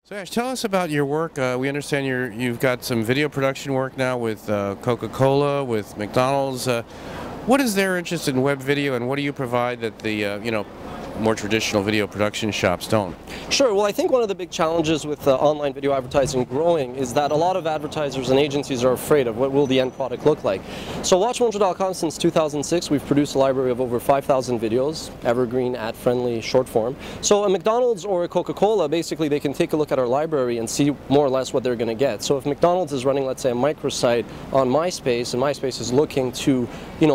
So Ash, tell us about your work. We understand you've got some video production work now with Coca-Cola, with McDonald's. What is their interest in web video, and what do you provide that the more traditional video production shops don't? Sure. Well, I think one of the big challenges with online video advertising growing is that a lot of advertisers and agencies are afraid of what will the end product look like. So WatchMojo.com, since 2006, we've produced a library of over 5,000 videos, evergreen, ad-friendly, short form. So a McDonald's or a Coca-Cola, basically they can take a look at our library and see more or less what they're going to get. So if McDonald's is running, let's say, a microsite on MySpace, and MySpace is looking to,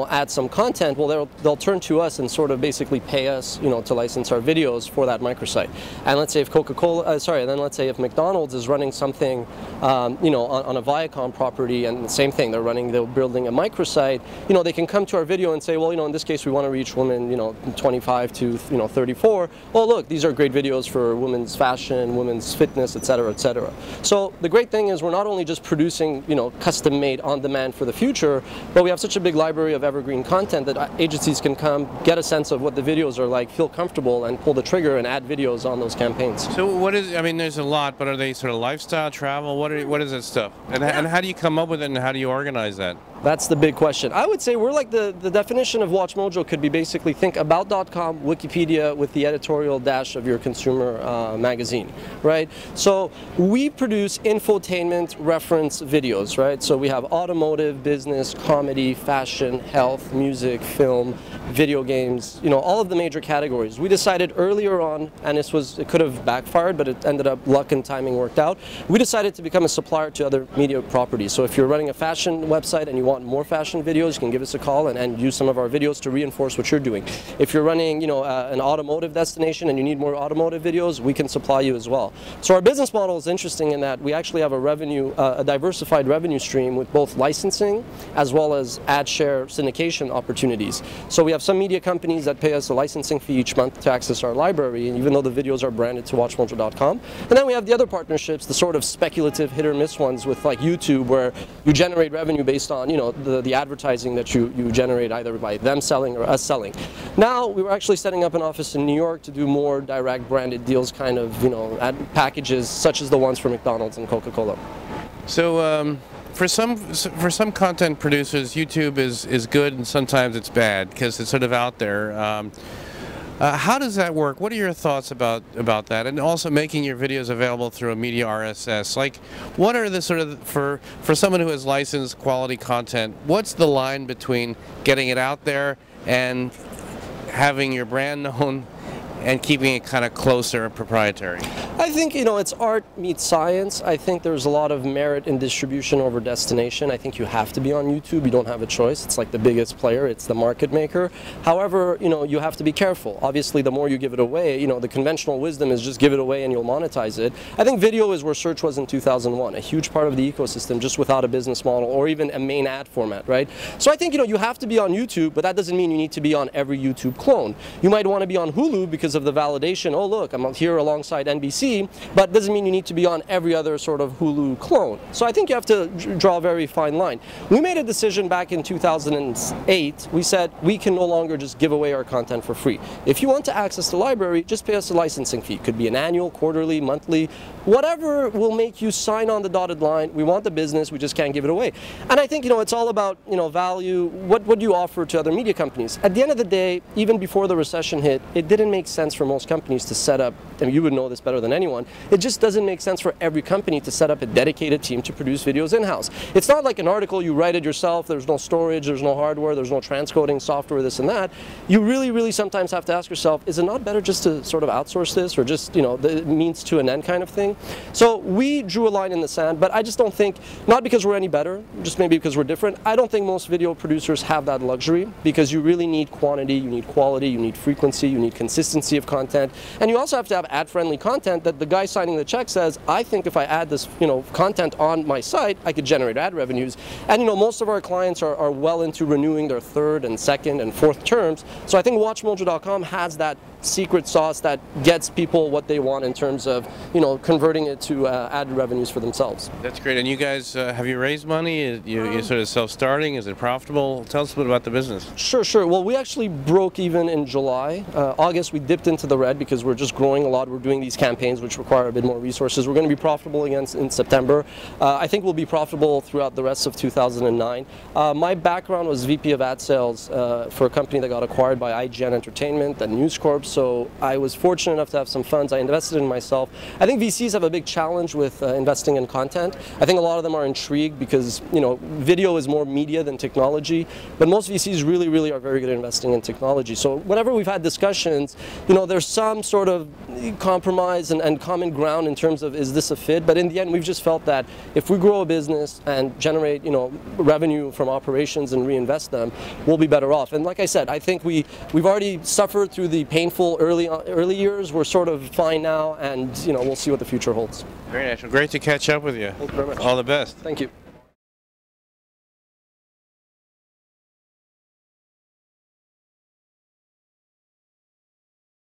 add some content, well, they'll turn to us and sort of basically pay us, to license our videos for that microsite. And let's say if let's say if McDonald's is running something, on a Viacom property, and the same thing, they're building a microsite, they can come to our video and say, well, in this case we want to reach women, 25 to 34. Well, look, these are great videos for women's fashion, women's fitness, etc., etc. So the great thing is we're not only just producing, custom-made, on-demand for the future, but we have such a big library of evergreen content that agencies can come, get a sense of what the videos are like, feel comfortable, and pull the trigger and add videos on those campaigns. So what is, there's a lot, but are they sort of lifestyle, travel? What is that stuff? And how do you come up with it, and how do you organize that? That's the big question. I would say we're like the definition of WatchMojo could be basically think about.com, Wikipedia with the editorial dash of your consumer magazine, right? So we produce infotainment reference videos, right? So we have automotive, business, comedy, fashion, health, music, film, video games, all of the major categories. We decided earlier on, and it could have backfired, but it ended up luck and timing worked out. We decided to become a supplier to other media properties. So if you're running a fashion website and you want more fashion videos, you can give us a call and use some of our videos to reinforce what you're doing. If you're running, an automotive destination and you need more automotive videos, we can supply you as well. So our business model is interesting in that we actually have a diversified revenue stream with both licensing as well as ad share syndication opportunities. So we have some media companies that pay us a licensing fee each month to access our library, even though the videos are branded to WatchMojo.com. And then we have the other partnerships, the sort of speculative hit or miss ones with like YouTube, where you generate revenue based on, the advertising that you generate either by them selling or us selling. Now we were actually setting up an office in New York to do more direct branded deals, kind of, ad packages such as the ones for McDonald's and Coca-Cola. So for some content producers, YouTube is good and sometimes it's bad because it's sort of out there. How does that work? What are your thoughts about that? And also making your videos available through a media RSS. Like, what are the sort of, for someone who has licensed quality content, what's the line between getting it out there and having your brand known and keeping it kind of closer and proprietary? I think, it's art meets science. I think there's a lot of merit in distribution over destination. I think you have to be on YouTube. You don't have a choice. It's like the biggest player. It's the market maker. However, you have to be careful. Obviously, the more you give it away, the conventional wisdom is just give it away and you'll monetize it. I think video is where search was in 2001, a huge part of the ecosystem just without a business model or even a main ad format, right? So I think, you have to be on YouTube, but that doesn't mean you need to be on every YouTube clone. You might want to be on Hulu because of the validation. Oh, look, I'm here alongside NBC, but doesn't mean you need to be on every other sort of Hulu clone. So I think you have to draw a very fine line. We made a decision back in 2008. We said we can no longer just give away our content for free. If you want to access the library, just pay us a licensing fee. It could be an annual, quarterly, monthly, whatever will make you sign on the dotted line. We want the business, we just can't give it away. And I think, it's all about, value. What do you offer to other media companies? At the end of the day, even before the recession hit, it didn't make sense for most companies to set up, and you would know this better than anyone, it just doesn't make sense for every company to set up a dedicated team to produce videos in-house. It's not like an article, you write it yourself, there's no storage, there's no hardware, there's no transcoding software, this and that. You really, really sometimes have to ask yourself, is it not better just to sort of outsource this, or just, the means to an end kind of thing? So we drew a line in the sand, but I just don't think, not because we're any better, just maybe because we're different, I don't think most video producers have that luxury, because you really need quantity, you need quality, you need frequency, you need consistency of content, and you also have to have ad-friendly content that the guy signing the check says, I think if I add this, content on my site, I could generate ad revenues. And most of our clients are well into renewing their third and second and fourth terms. So I think WatchMojo.com has that secret sauce that gets people what they want in terms of, you know, converting it to ad revenues for themselves. That's great. And you guys, have you raised money? You sort of self-starting? Is it profitable? Tell us a bit about the business. Sure. Well, we actually broke even in July. August, we dipped into the red because we're just growing a lot. We're doing these campaigns which require a bit more resources. We're going to be profitable again in September. I think we'll be profitable throughout the rest of 2009. My background was VP of ad sales for a company that got acquired by IGN Entertainment and News Corp. So I was fortunate enough to have some funds. I invested in myself. I think VCs have a big challenge with investing in content. I think a lot of them are intrigued because, you know, video is more media than technology, but most VCs really are very good at investing in technology. So whenever we've had discussions, you know, there's some sort of compromise and common ground in terms of, is this a fit? But in the end, we've just felt that if we grow a business and generate, you know, revenue from operations and reinvest them, we'll be better off. And like I said, I think we've already suffered through the painful early years. We're sort of fine now, and, you know, we'll see what the future holds. Very nice. Well, great to catch up with you. Thank you very much. All the best. Thank you.